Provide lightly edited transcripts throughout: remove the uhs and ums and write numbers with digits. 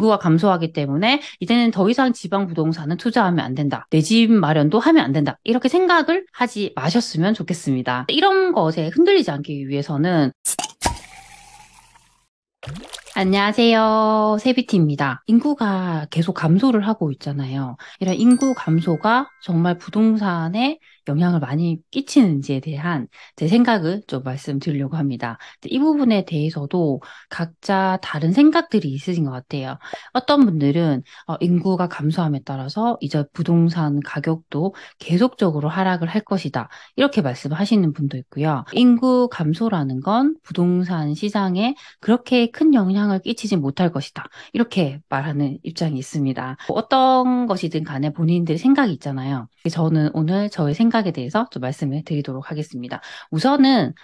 인구가 감소하기 때문에 이제는 더 이상 지방 부동산은 투자하면 안 된다. 내 집 마련도 하면 안 된다. 이렇게 생각을 하지 마셨으면 좋겠습니다. 이런 것에 흔들리지 않기 위해서는 안녕하세요. 세비티입니다. 인구가 계속 감소를 하고 있잖아요. 이런 인구 감소가 정말 부동산에 영향을 많이 끼치는지에 대한 제 생각을 좀 말씀드리려고 합니다. 이 부분에 대해서도 각자 다른 생각들이 있으신 것 같아요. 어떤 분들은 인구가 감소함에 따라서 이제 부동산 가격도 계속적으로 하락을 할 것이다. 이렇게 말씀하시는 분도 있고요. 인구 감소라는 건 부동산 시장에 그렇게 큰 영향을 끼치지 못할 것이다. 이렇게 말하는 입장이 있습니다. 어떤 것이든 간에 본인들 생각이 있잖아요. 저는 오늘 저의 생각에 대해서 좀 말씀을 드리도록 하겠습니다. 우선은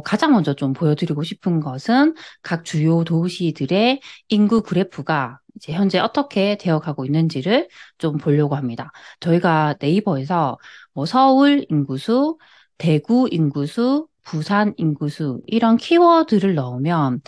가장 먼저 좀 보여드리고 싶은 것은 각 주요 도시들의 인구 그래프가 이제 현재 어떻게 되어가고 있는지를 좀 보려고 합니다. 저희가 네이버에서 서울 인구수, 대구 인구수, 부산 인구수 이런 키워드를 넣으면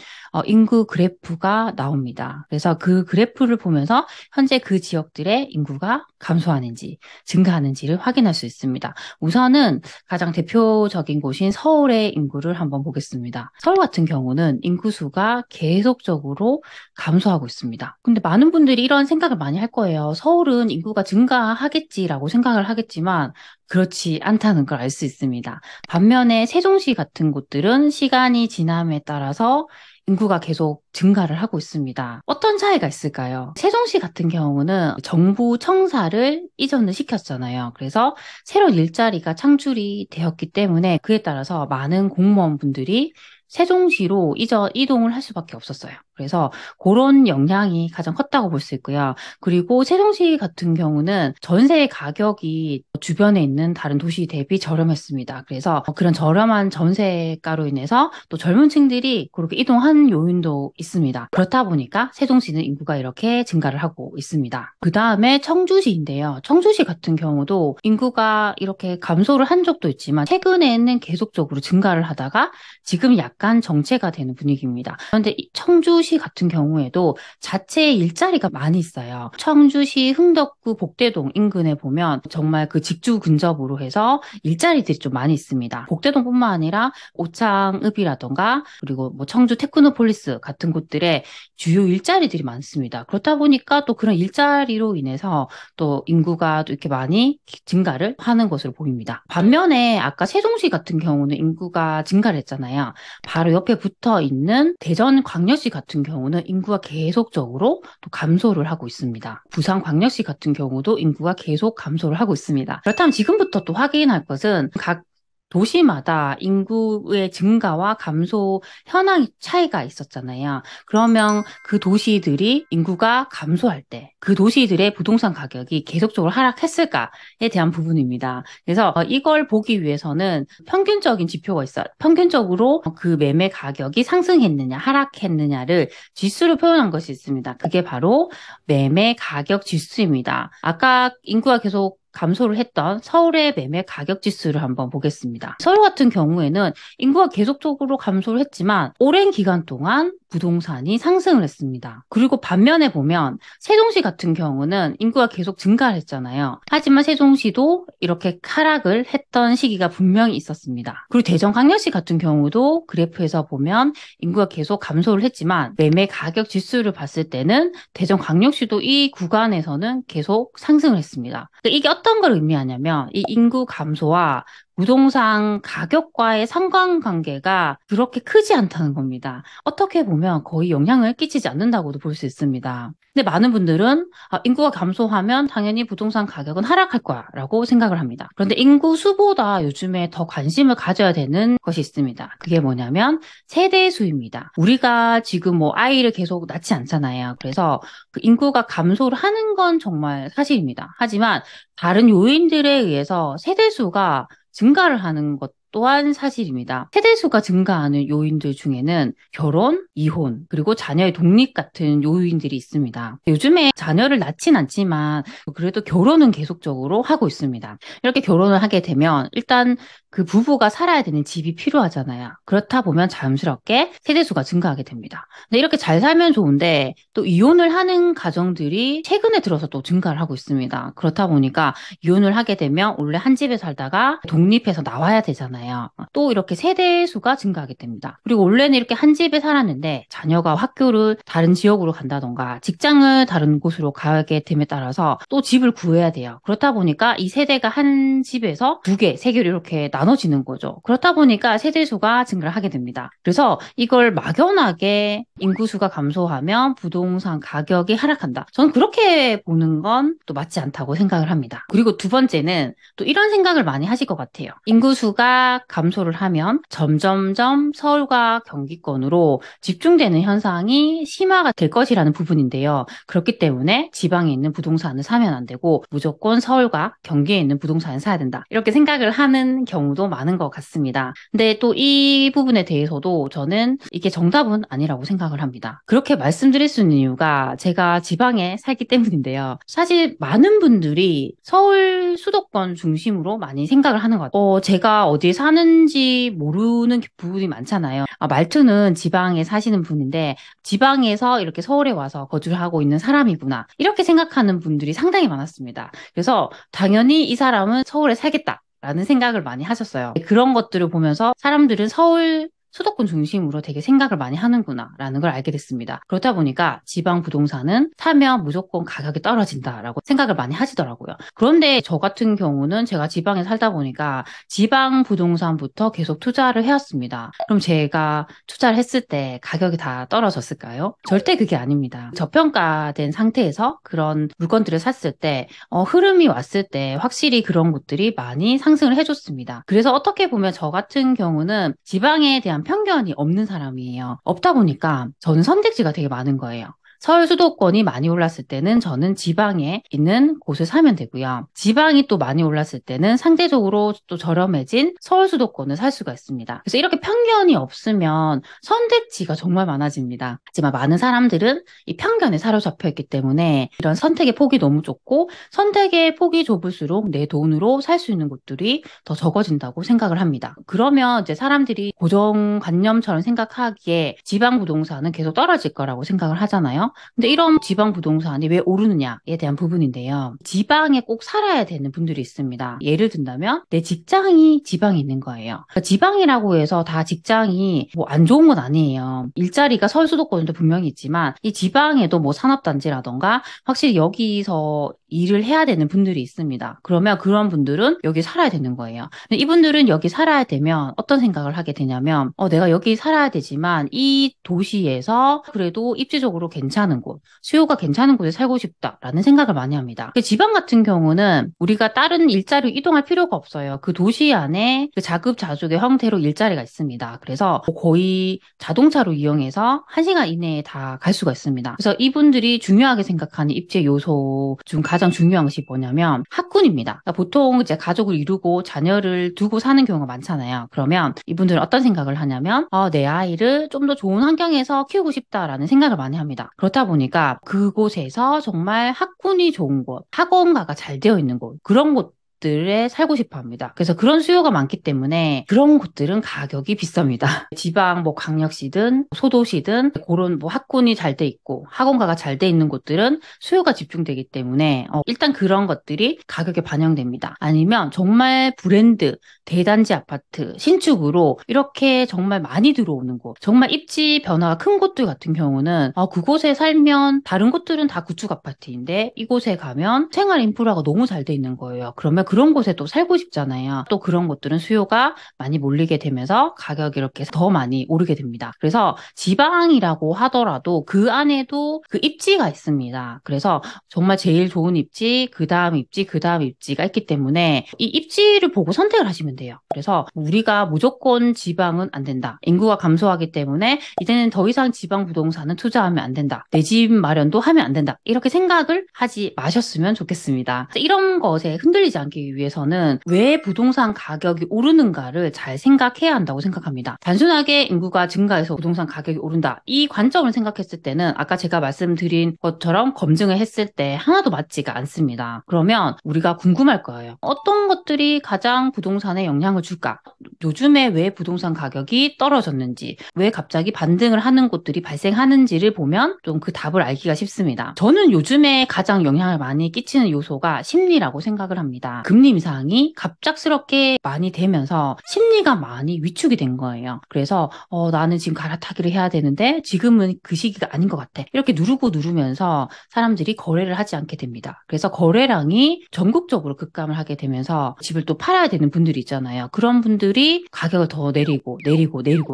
인구 그래프가 나옵니다. 그래서 그 그래프를 보면서 현재 그 지역들의 인구가 감소하는지 증가하는지를 확인할 수 있습니다. 우선은 가장 대표적인 곳인 서울의 인구를 한번 보겠습니다. 서울 같은 경우는 인구수가 계속적으로 감소하고 있습니다. 근데 많은 분들이 이런 생각을 많이 할 거예요. 서울은 인구가 증가하겠지라고 생각을 하겠지만 그렇지 않다는 걸 알 수 있습니다. 반면에 세종시 같은 곳들은 시간이 지남에 따라서 인구가 계속 증가를 하고 있습니다. 어떤 차이가 있을까요? 세종시 같은 경우는 정부 청사를 이전을 시켰잖아요. 그래서 새로운 일자리가 창출이 되었기 때문에 그에 따라서 많은 공무원분들이 세종시로 이동을 할 수밖에 없었어요. 그래서 그런 영향이 가장 컸다고 볼 수 있고요. 그리고 세종시 같은 경우는 전세 가격이 주변에 있는 다른 도시 대비 저렴했습니다. 그래서 그런 저렴한 전세가로 인해서 또 젊은 층들이 그렇게 이동한 요인도 있습니다. 그렇다 보니까 세종시는 인구가 이렇게 증가를 하고 있습니다. 그 다음에 청주시인데요. 청주시 같은 경우도 인구가 이렇게 감소를 한 적도 있지만 최근에는 계속적으로 증가를 하다가 지금 약간 정체가 되는 분위기입니다. 그런데 이 청주시 같은 경우에도 자체 일자리가 많이 있어요. 청주시 흥덕구 복대동 인근에 보면 정말 그 직주 근접으로 해서 일자리들이 좀 많이 있습니다. 복대동뿐만 아니라 오창읍이라던가 그리고 뭐 청주 테크노폴리스 같은 곳들에 주요 일자리들이 많습니다. 그렇다 보니까 또 그런 일자리로 인해서 또 인구가 또 이렇게 많이 증가를 하는 것으로 보입니다. 반면에 아까 세종시 같은 경우는 인구가 증가를 했잖아요. 바로 옆에 붙어 있는 대전광역시 같은 경우는 인구가 계속적으로 또 감소를 하고 있습니다. 부산광역시 같은 경우도 인구가 계속 감소를 하고 있습니다. 그렇다면 지금부터 또 확인할 것은 각 도시마다 인구의 증가와 감소 현황 차이가 있었잖아요. 그러면 그 도시들이 인구가 감소할 때 그 도시들의 부동산 가격이 계속적으로 하락했을까에 대한 부분입니다. 그래서 이걸 보기 위해서는 평균적인 지표가 있어요. 평균적으로 그 매매 가격이 상승했느냐, 하락했느냐를 지수로 표현한 것이 있습니다. 그게 바로 매매 가격 지수입니다. 아까 인구가 계속 감소를 했던 서울의 매매 가격 지수를 한번 보겠습니다. 서울 같은 경우에는 인구가 계속적으로 감소를 했지만 오랜 기간 동안 부동산이 상승을 했습니다. 그리고 반면에 보면 세종시 같은 경우는 인구가 계속 증가를 했잖아요. 하지만 세종시도 이렇게 하락을 했던 시기가 분명히 있었습니다. 그리고 대전광역시 같은 경우도 그래프에서 보면 인구가 계속 감소를 했지만 매매 가격 지수를 봤을 때는 대전광역시도 이 구간에서는 계속 상승을 했습니다. 그러니까 이게 어떤 걸 의미하냐면 이 인구 감소와 부동산 가격과의 상관관계가 그렇게 크지 않다는 겁니다. 어떻게 보면 거의 영향을 끼치지 않는다고도 볼 수 있습니다. 근데 많은 분들은 인구가 감소하면 당연히 부동산 가격은 하락할 거야 라고 생각을 합니다. 그런데 인구 수보다 요즘에 더 관심을 가져야 되는 것이 있습니다. 그게 뭐냐면 세대 수입니다. 우리가 지금 뭐 아이를 계속 낳지 않잖아요. 그래서 그 인구가 감소를 하는 건 정말 사실입니다. 하지만 다른 요인들에 의해서 세대 수가 증가를 하는 것 또한 사실입니다. 세대수가 증가하는 요인들 중에는 결혼, 이혼, 그리고 자녀의 독립 같은 요인들이 있습니다. 요즘에 자녀를 낳진 않지만 그래도 결혼은 계속적으로 하고 있습니다. 이렇게 결혼을 하게 되면 일단 그 부부가 살아야 되는 집이 필요하잖아요. 그렇다 보면 자연스럽게 세대수가 증가하게 됩니다. 근데 이렇게 잘 살면 좋은데 또 이혼을 하는 가정들이 최근에 들어서 또 증가를 하고 있습니다. 그렇다 보니까 이혼을 하게 되면 원래 한 집에 살다가 독립해서 나와야 되잖아요. 또 이렇게 세대수가 증가하게 됩니다. 그리고 원래는 이렇게 한 집에 살았는데 자녀가 학교를 다른 지역으로 간다던가 직장을 다른 곳으로 가게 됨에 따라서 또 집을 구해야 돼요. 그렇다 보니까 이 세대가 한 집에서 두 개, 세 개로 이렇게 나눠지는 거죠. 그렇다 보니까 세대수가 증가를 하게 됩니다. 그래서 이걸 막연하게 인구수가 감소하면 부동산 가격이 하락한다. 저는 그렇게 보는 건 또 맞지 않다고 생각을 합니다. 그리고 두 번째는 또 이런 생각을 많이 하실 것 같아요. 인구수가 감소를 하면 점점점 서울과 경기권으로 집중되는 현상이 심화가 될 것이라는 부분인데요. 그렇기 때문에 지방에 있는 부동산을 사면 안 되고 무조건 서울과 경기에 있는 부동산을 사야 된다. 이렇게 생각을 하는 경우도 많은 것 같습니다. 근데 또 이 부분에 대해서도 저는 이게 정답은 아니라고 생각을 합니다. 그렇게 말씀드릴 수 있는 이유가 제가 지방에 살기 때문인데요. 사실 많은 분들이 서울 수도권 중심으로 많이 생각을 하는 것 같아요. 제가 어디에 사는지 모르는 부분이 많잖아요. 말투는 지방에 사시는 분인데 지방에서 이렇게 서울에 와서 거주를 하고 있는 사람이구나. 이렇게 생각하는 분들이 상당히 많았습니다. 그래서 당연히 이 사람은 서울에 살겠다. 라는 생각을 많이 하셨어요. 그런 것들을 보면서 사람들은 서울 수도권 중심으로 되게 생각을 많이 하는구나 라는 걸 알게 됐습니다. 그렇다 보니까 지방 부동산은 사면 무조건 가격이 떨어진다라고 생각을 많이 하시더라고요. 그런데 저 같은 경우는 제가 지방에 살다 보니까 지방 부동산부터 계속 투자를 해왔습니다. 그럼 제가 투자를 했을 때 가격이 다 떨어졌을까요? 절대 그게 아닙니다. 저평가된 상태에서 그런 물건들을 샀을 때 흐름이 왔을 때 확실히 그런 것들이 많이 상승을 해줬습니다. 그래서 어떻게 보면 저 같은 경우는 지방에 대한 편견이 없는 사람이에요. 없다 보니까 저는 선택지가 되게 많은 거예요. 서울 수도권이 많이 올랐을 때는 저는 지방에 있는 곳을 사면 되고요. 지방이 또 많이 올랐을 때는 상대적으로 또 저렴해진 서울 수도권을 살 수가 있습니다. 그래서 이렇게 편견이 없으면 선택지가 정말 많아집니다. 하지만 많은 사람들은 이 편견에 사로잡혀 있기 때문에 이런 선택의 폭이 너무 좁고 선택의 폭이 좁을수록 내 돈으로 살 수 있는 곳들이 더 적어진다고 생각을 합니다. 그러면 이제 사람들이 고정관념처럼 생각하기에 지방 부동산은 계속 떨어질 거라고 생각을 하잖아요. 근데 이런 지방 부동산이 왜 오르느냐에 대한 부분인데요. 지방에 꼭 살아야 되는 분들이 있습니다. 예를 든다면 내 직장이 지방에 있는 거예요. 그러니까 지방이라고 해서 다 직장이 뭐 안 좋은 건 아니에요. 일자리가 서울 수도권도 분명히 있지만 이 지방에도 뭐 산업단지라던가 확실히 여기서 일을 해야 되는 분들이 있습니다. 그러면 그런 분들은 여기 살아야 되는 거예요. 근데 이분들은 여기 살아야 되면 어떤 생각을 하게 되냐면 내가 여기 살아야 되지만 이 도시에서 그래도 입지적으로 괜찮은 곳, 수요가 괜찮은 곳에 살고 싶다라는 생각을 많이 합니다. 지방 같은 경우는 우리가 다른 일자리로 이동할 필요가 없어요. 그 도시 안에 그 자급자족의 형태로 일자리가 있습니다. 그래서 거의 자동차로 이용해서 1시간 이내에 다 갈 수가 있습니다. 그래서 이분들이 중요하게 생각하는 입지 요소 중 가장 중요한 것이 뭐냐면 학군입니다. 그러니까 보통 이제 가족을 이루고 자녀를 두고 사는 경우가 많잖아요. 그러면 이분들은 어떤 생각을 하냐면 내 아이를 좀 더 좋은 환경에서 키우고 싶다라는 생각을 많이 합니다. 그렇다 보니까 그곳에서 정말 학군이 좋은 곳, 학원가가 잘 되어 있는 곳, 그런 곳들에 살고 싶어 합니다. 그래서 그런 수요가 많기 때문에 그런 곳들은 가격이 비쌉니다. 지방 뭐 광역시든 소도시든 그런 뭐 학군이 잘 돼 있고 학원가가 잘 돼 있는 곳들은 수요가 집중되기 때문에 일단 그런 것들이 가격에 반영됩니다. 아니면 정말 브랜드, 대단지 아파트, 신축으로 이렇게 정말 많이 들어오는 곳, 정말 입지 변화가 큰 곳들 같은 경우는 그곳에 살면 다른 곳들은 다 구축 아파트인데 이곳에 가면 생활 인프라가 너무 잘 돼 있는 거예요. 그러면 그런 곳에 또 살고 싶잖아요. 또 그런 곳들은 수요가 많이 몰리게 되면서 가격이 이렇게 더 많이 오르게 됩니다. 그래서 지방이라고 하더라도 그 안에도 그 입지가 있습니다. 그래서 정말 제일 좋은 입지, 그 다음 입지, 그 다음 입지가 있기 때문에 이 입지를 보고 선택을 하시면 돼요. 그래서 우리가 무조건 지방은 안 된다. 인구가 감소하기 때문에 이제는 더 이상 지방 부동산은 투자하면 안 된다. 내 집 마련도 하면 안 된다. 이렇게 생각을 하지 마셨으면 좋겠습니다. 이런 것에 흔들리지 않게 살아남기 위해서는 왜 부동산 가격이 오르는가를 잘 생각해야 한다고 생각합니다. 단순하게 인구가 증가해서 부동산 가격이 오른다. 이 관점을 생각했을 때는 아까 제가 말씀드린 것처럼 검증을 했을 때 하나도 맞지가 않습니다. 그러면 우리가 궁금할 거예요. 어떤 것들이 가장 부동산에 영향을 줄까? 요즘에 왜 부동산 가격이 떨어졌는지, 왜 갑자기 반등을 하는 곳들이 발생하는지를 보면 좀 그 답을 알기가 쉽습니다. 저는 요즘에 가장 영향을 많이 끼치는 요소가 심리라고 생각을 합니다. 금리 인상이 갑작스럽게 많이 되면서 심리가 많이 위축이 된 거예요. 그래서 나는 지금 갈아타기를 해야 되는데 지금은 그 시기가 아닌 것 같아. 이렇게 누르고 누르면서 사람들이 거래를 하지 않게 됩니다. 그래서 거래량이 전국적으로 급감을 하게 되면서 집을 또 팔아야 되는 분들이 있잖아요. 그런 분들이 가격을 더 내리고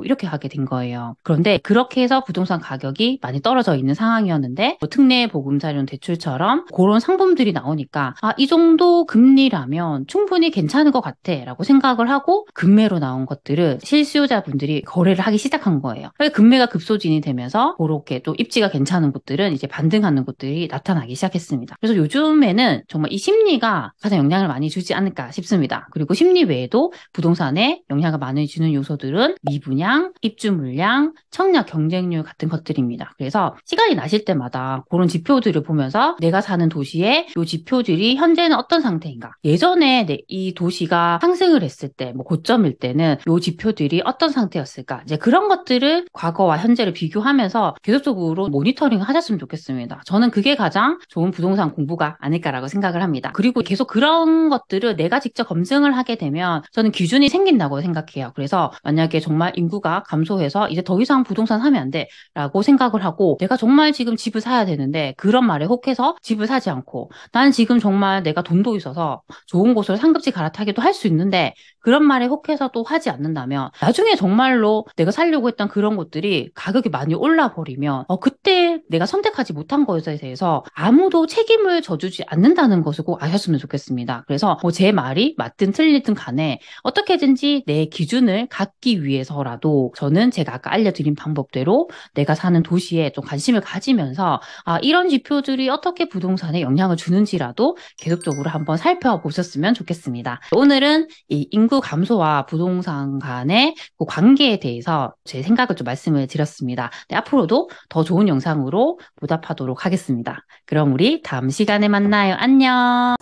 이렇게 하게 된 거예요. 그런데 그렇게 해서 부동산 가격이 많이 떨어져 있는 상황이었는데 특례 보금자리론 대출처럼 그런 상품들이 나오니까 이 정도 금리라면 충분히 괜찮은 것 같아 라고 생각을 하고 금매로 나온 것들은 실수요자분들이 거래를 하기 시작한 거예요. 금매가 급소진이 되면서 그렇게 또 입지가 괜찮은 곳들은 이제 반등하는 곳들이 나타나기 시작했습니다. 그래서 요즘에는 정말 이 심리가 가장 영향을 많이 주지 않을까 싶습니다. 그리고 심리 외에도 부동산에 영향을 많이 주는 요소들은 미분양, 입주 물량, 청약 경쟁률 같은 것들입니다. 그래서 시간이 나실 때마다 그런 지표들을 보면서 내가 사는 도시의 이 지표들이 현재는 어떤 상태인가? 예전에 이 도시가 상승을 했을 때, 뭐 고점일 때는 이 지표들이 어떤 상태였을까? 이제 그런 것들을 과거와 현재를 비교하면서 계속적으로 모니터링을 하셨으면 좋겠습니다. 저는 그게 가장 좋은 부동산 공부가 아닐까라고 생각을 합니다. 그리고 계속 그런 것들을 내가 직접 검증을 하게 되면 저는 기준이 생긴다고 생각해요. 그래서 만약에 정말 인구가 감소해서 이제 더 이상 부동산 사면 안 돼 라고 생각을 하고 내가 정말 지금 집을 사야 되는데 그런 말에 혹해서 집을 사지 않고 난 지금 정말 내가 돈도 있어서 좋은 곳으로 상급지 갈아타기도 할 수 있는데 그런 말에 혹해서 또 하지 않는다면 나중에 정말로 내가 살려고 했던 그런 곳들이 가격이 많이 올라버리면 그때 내가 선택하지 못한 것에 대해서 아무도 책임을 져주지 않는다는 것을 꼭 아셨으면 좋겠습니다. 그래서 제 말이 맞든 틀리든 간에 어떻게든지 내 기준을 갖기 위해서라도 저는 제가 아까 알려드린 방법대로 내가 사는 도시에 좀 관심을 가지면서 이런 지표들이 어떻게 부동산에 영향을 주는지라도 계속적으로 한번 살펴보셨으면 좋겠습니다. 오늘은 이 인구 감소와 부동산 간의 그 관계에 대해서 제 생각을 좀 말씀을 드렸습니다. 네, 앞으로도 더 좋은 영상으로 보답하도록 하겠습니다. 그럼 우리 다음 시간에 만나요. 안녕.